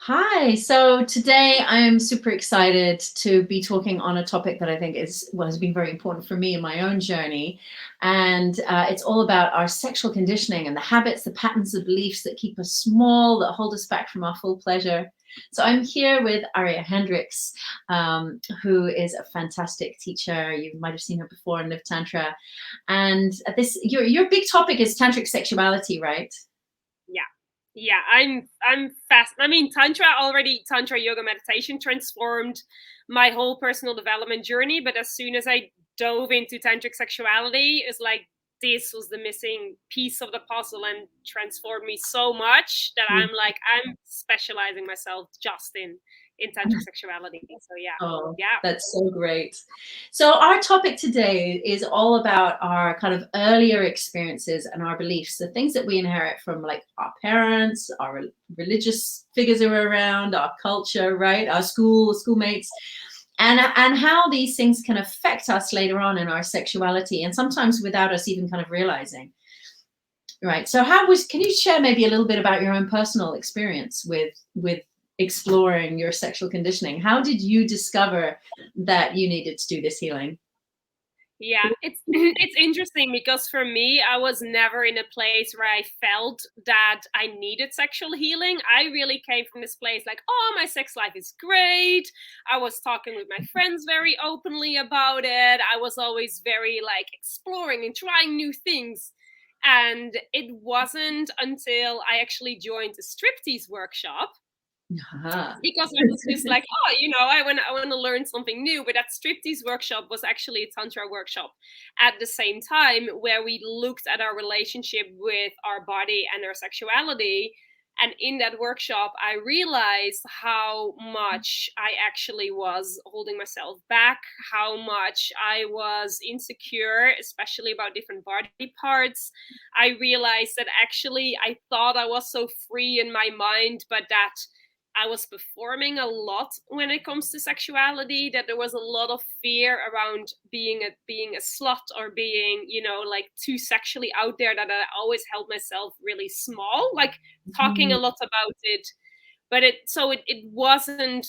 Hi. So today I am super excited to be talking on a topic that I think has been very important for me in my own journey. And it's all about our sexual conditioning and the habits, the patterns, the beliefs that keep us small, that hold us back from our full pleasure. So I'm here with Arja Hendrikx, who is a fantastic teacher. You might have seen her before in Live Tantra. And your big topic is tantric sexuality, right? Yeah. Yeah, I'm fast. I mean, Tantra yoga meditation transformed my whole personal development journey. But as soon as I dove into tantric sexuality, it's like this was the missing piece of the puzzle and transformed me so much that I'm specializing myself just in tantric sexuality. So Oh, yeah. that's so great. So our topic today is all about our kind of earlier experiences and our beliefs, the things that we inherit from like our parents, our religious figures who are around, our culture, right? Our schoolmates, and how these things can affect us later on in our sexuality, and sometimes without us even kind of realizing. Right. So can you share maybe a little bit about your own personal experience with exploring your sexual conditioning? How did you discover that you needed to do this healing? Yeah, it's it's interesting because for me, I was never in a place where I felt that I needed sexual healing. I really came from this place like, oh, my sex life is great. I was talking with my friends very openly about it. I was always very like exploring and trying new things. And it wasn't until I actually joined a striptease workshop Aha. because I was just like, oh, I want to learn something new. But that striptease workshop was actually a tantra workshop at the same time, where we looked at our relationship with our body and our sexuality. And in that workshop, I realized how much I actually was holding myself back, how much I was insecure, especially about different body parts. I realized that actually I thought I was so free in my mind, but that I was performing a lot when it comes to sexuality, that there was a lot of fear around being a slut or being, like too sexually out there, that I always held myself really small, like talking a lot about it. But it wasn't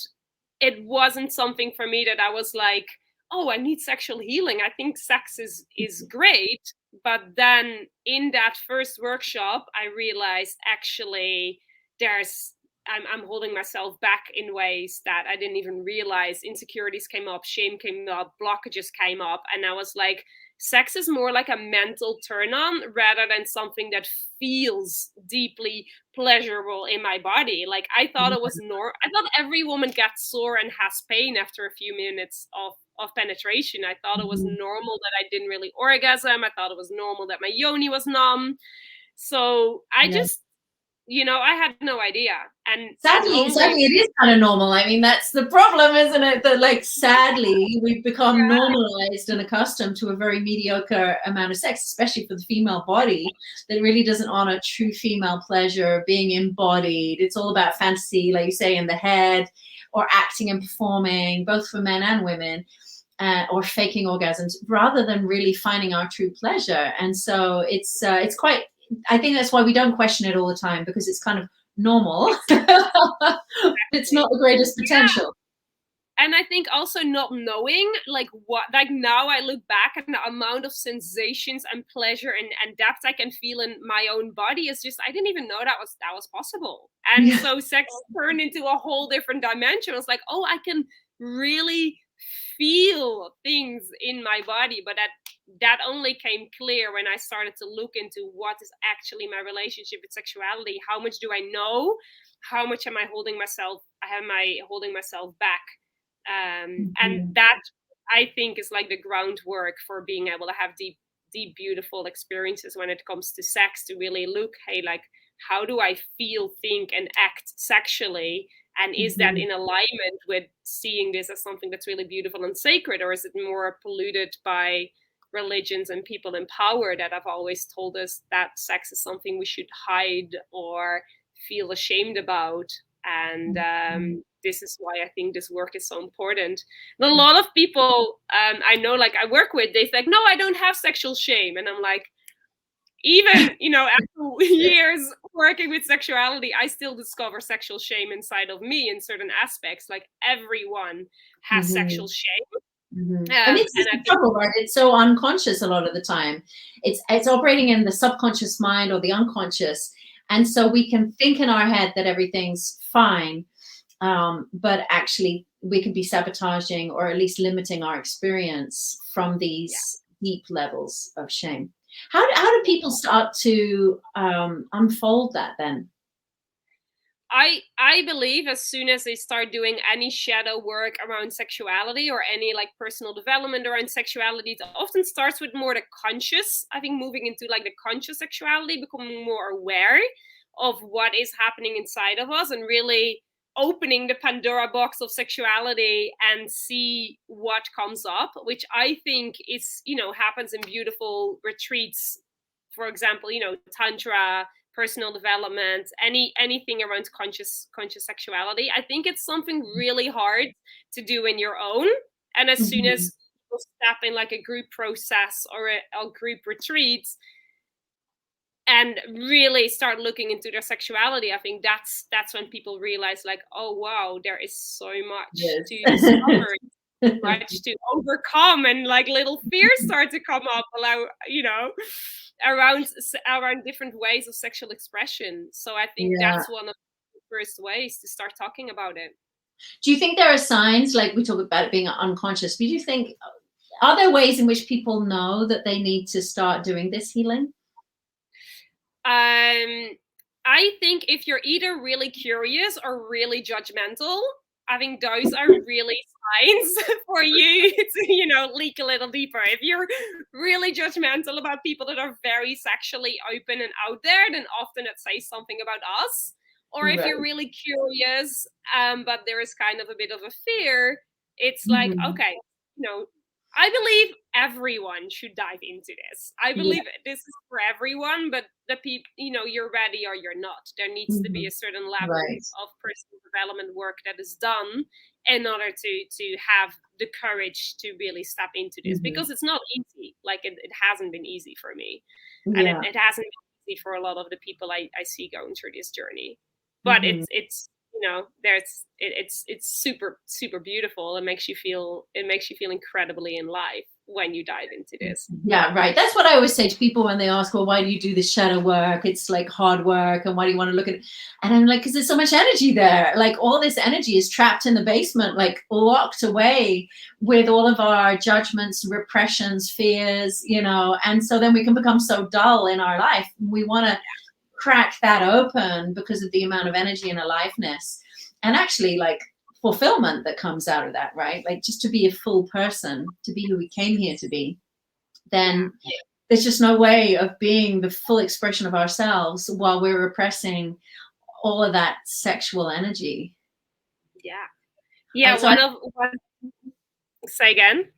something for me that I was like, oh, I need sexual healing. I think sex is great. But then in that first workshop, I realized actually there's I'm holding myself back in ways that I didn't even realize. Insecurities came up, shame came up, blockages came up, and I was like, sex is more like a mental turn on rather than something that feels deeply pleasurable in my body. Like I thought it was I thought every woman gets sore and has pain after a few minutes of penetration. I thought it was normal that I didn't really orgasm. I thought it was normal that my yoni was numb. So I Yeah. just, I had no idea. And only Sadly, it is kind of normal. I mean, that's the problem, isn't it? That like, sadly, we've become normalized and accustomed to a very mediocre amount of sex, especially for the female body, that really doesn't honor true female pleasure, being embodied. It's all about fantasy, like you say, in the head, or acting and performing, both for men and women. Or faking orgasms rather than really finding our true pleasure. And so it's quite, I think that's why we don't question it all the time, because it's kind of normal. It's not the greatest yeah. potential. And I think also not knowing like what, like now I look back and the amount of sensations and pleasure and depth I can feel in my own body is just, I didn't even know that was possible. And Yeah. so sex turned into a whole different dimension. It was like, oh, I can really feel things in my body. But that only came clear when I started to look into what is actually my relationship with sexuality. How much do I know? How much am I holding myself back? And Mhm. that, I think, is like the groundwork for being able to have deep beautiful experiences when it comes to sex, to really look, hey, like, how do I feel, think, and act sexually, and is that Mhm. in alignment with seeing this as something that's really beautiful and sacred, or is it more polluted by religions and people in power that have always told us that sex is something we should hide or feel ashamed about? And this is why I think this work is so important. And a lot of people I know, like I work with, they say, like, no, I don't have sexual shame. And I'm like, even, after years working with sexuality, I still discover sexual shame inside of me in certain aspects. Like everyone has sexual shame. And this is And I the think, trouble, right? It's so unconscious a lot of the time. It's operating in the subconscious mind or the unconscious, and so we can think in our head that everything's fine, but actually we could be sabotaging or at least limiting our experience from these deep levels of shame. How do people start to unfold that then? I believe as soon as they start doing any shadow work around sexuality or any like personal development around sexuality, it often starts with more the conscious. I think moving into like the conscious sexuality, becoming more aware of what is happening inside of us and really opening the Pandora box of sexuality and see what comes up, which I think is, you know, happens in beautiful retreats. For example, you know, Tantra, personal development, anything around conscious sexuality. I think it's something really hard to do in your own. And as soon as people step in like a group process or a group retreat and really start looking into their sexuality, I think that's when people realize like, oh wow, there is so much to discover, much to overcome, and like little fears start to come up, you know, around different ways of sexual expression. So I think that's one of the first ways to start talking about it. Do you think there are signs, like we talk about it being unconscious, but do you think, are there ways in which people know that they need to start doing this healing? I think if you're either really curious or really judgmental, I think those are really signs for you to, you know, leak a little deeper. If you're really judgmental about people that are very sexually open and out there, then often it says something about us. Or if you're really curious, but there is kind of a bit of a fear, it's like, okay, you know, I believe everyone should dive into this. I believe this is for everyone, but the people, you know, you're ready or you're not. There needs to be a certain level of personal development work that is done in order to have the courage to really step into this, because it's not easy. Like it hasn't been easy for me, and it hasn't been easy for a lot of the people I see going through this journey. But it's you know, it's super beautiful. It makes you feel incredibly in life when you dive into this. Yeah, right. That's what I always say to people when they ask, well, why do you do this shadow work? It's like hard work, and why do you want to look at it? And I'm like, because there's so much energy there. Like all this energy is trapped in the basement, like locked away with all of our judgments, repressions, fears, you know, and so then we can become so dull in our life. We want to crack that open because of the amount of energy and aliveness and actually like fulfillment that comes out of that, right? Like just to be a full person, to be who we came here to be, then there's just no way of being the full expression of ourselves while we're repressing all of that sexual energy. Say again.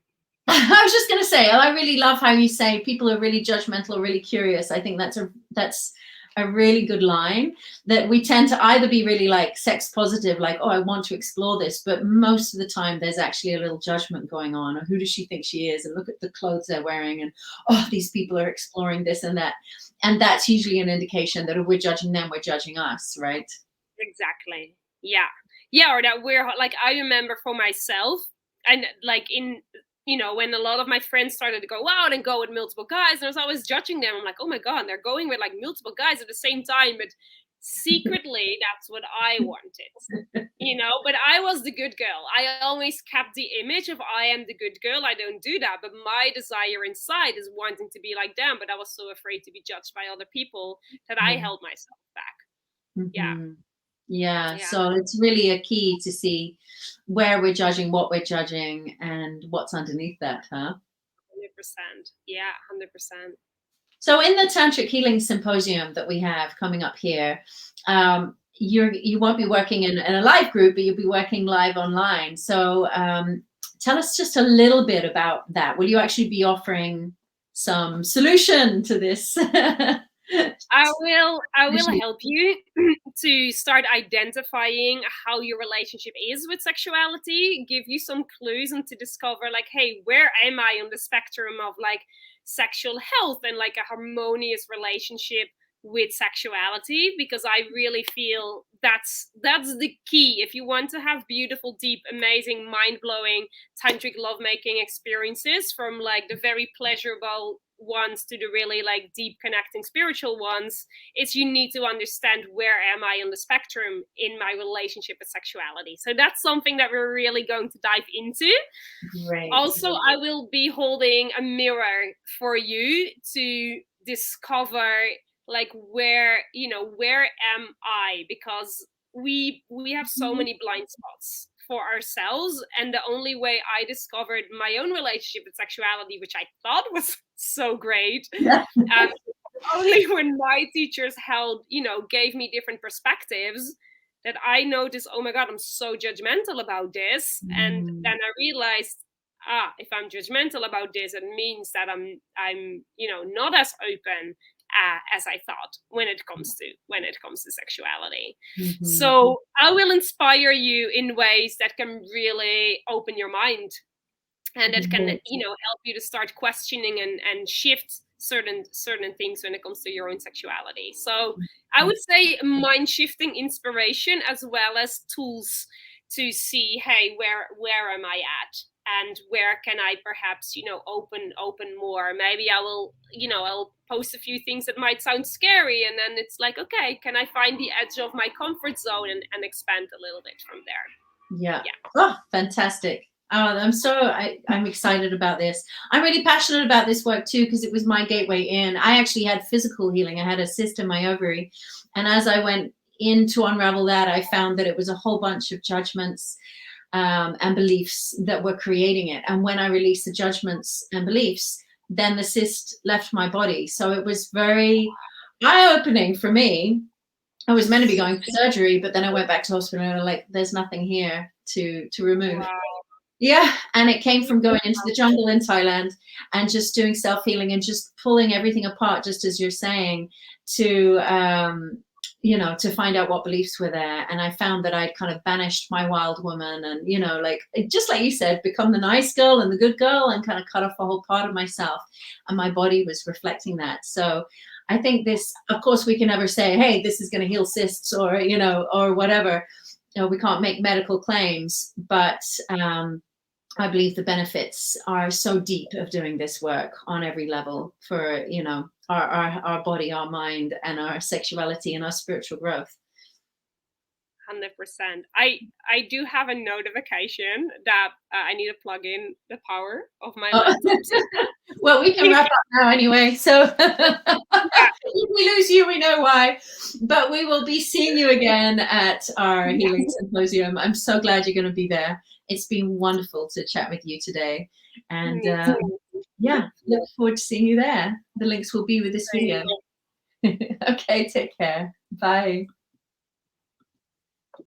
I was just going to say, I really love how you say people are really judgmental, really curious. I think that's a really good line, that we tend to either be really like sex positive, like, oh, I want to explore this, but most of the time there's actually a little judgment going on. Or who does she think she is? And look at the clothes they're wearing. And, oh, these people are exploring this and that. And that's usually an indication that if we're judging them, we're judging us, right? Exactly. Yeah. Yeah. Or that we're like, I remember for myself, and like in, you know, when a lot of my friends started to go out and go with multiple guys, and I was always judging them. I'm like, oh my God, they're going with like multiple guys at the same time. But secretly, that's what I wanted, you know, but I was the good girl. I always kept the image of I am the good girl. I don't do that. But my desire inside is wanting to be like them. But I was so afraid to be judged by other people that I held myself back. Yeah, so it's really a key to see where we're judging, what we're judging, and what's underneath that, huh? 100%. Yeah, 100%. So in the Tantric Healing Symposium that we have coming up here, you won't be working in a live group, but you'll be working live online. So tell us just a little bit about that. Will you actually be offering some solution to this? I will help you to start identifying how your relationship is with sexuality, give you some clues, and to discover like, hey, where am I on the spectrum of like sexual health and like a harmonious relationship with sexuality, because I really feel that's the key. If you want to have beautiful, deep, amazing, mind-blowing tantric lovemaking experiences, from like the very pleasurable ones to the really like deep connecting spiritual ones, is you need to understand where am I on the spectrum in my relationship with sexuality. So that's something that we're really going to dive into. Great. Also, I will be holding a mirror for you to discover like where am I, because we have so many blind spots for ourselves, and the only way I discovered my own relationship with sexuality, which I thought was so great, only when my teachers gave me different perspectives, that I noticed, oh my God, I'm so judgmental about this. And then I realized, if I'm judgmental about this, it means that I'm not as open as I thought when it comes to sexuality. So I will inspire you in ways that can really open your mind, and that can help you to start questioning and shift certain things when it comes to your own sexuality. So I would say mind shifting inspiration, as well as tools to see, hey, where am I at, and where can I perhaps open more. Maybe I'll post a few things that might sound scary, and then it's like, okay, can I find the edge of my comfort zone and expand a little bit from there. Yeah. Oh, fantastic. Oh, I'm excited about this. I'm really passionate about this work too, because it was my gateway in. I actually had physical healing. I had a cyst in my ovary. And as I went in to unravel that, I found that it was a whole bunch of judgments and beliefs that were creating it. And when I released the judgments and beliefs, then the cyst left my body. So it was very eye-opening for me. I was meant to be going for surgery, but then I went back to hospital and like, there's nothing here to remove. Wow. Yeah, and it came from going into the jungle in Thailand and just doing self-healing and just pulling everything apart, just as you're saying, to to find out what beliefs were there. And I found that I'd kind of banished my wild woman, and just like you said, become the nice girl and the good girl, and kind of cut off a whole part of myself, and my body was reflecting that. So I think this, of course, we can never say, hey, this is going to heal cysts or or whatever. We can't make medical claims, but I believe the benefits are so deep of doing this work on every level for, our body, our mind, and our sexuality and our spiritual growth. 100%. I do have a notification that I need to plug in the power of my laptop. Well, we can wrap up now anyway. So if we lose you, we know why. But we will be seeing you again at our Healing Symposium. I'm so glad you're going to be there. It's been wonderful to chat with you today. And look forward to seeing you there. The links will be with this video. Okay, take care. Bye.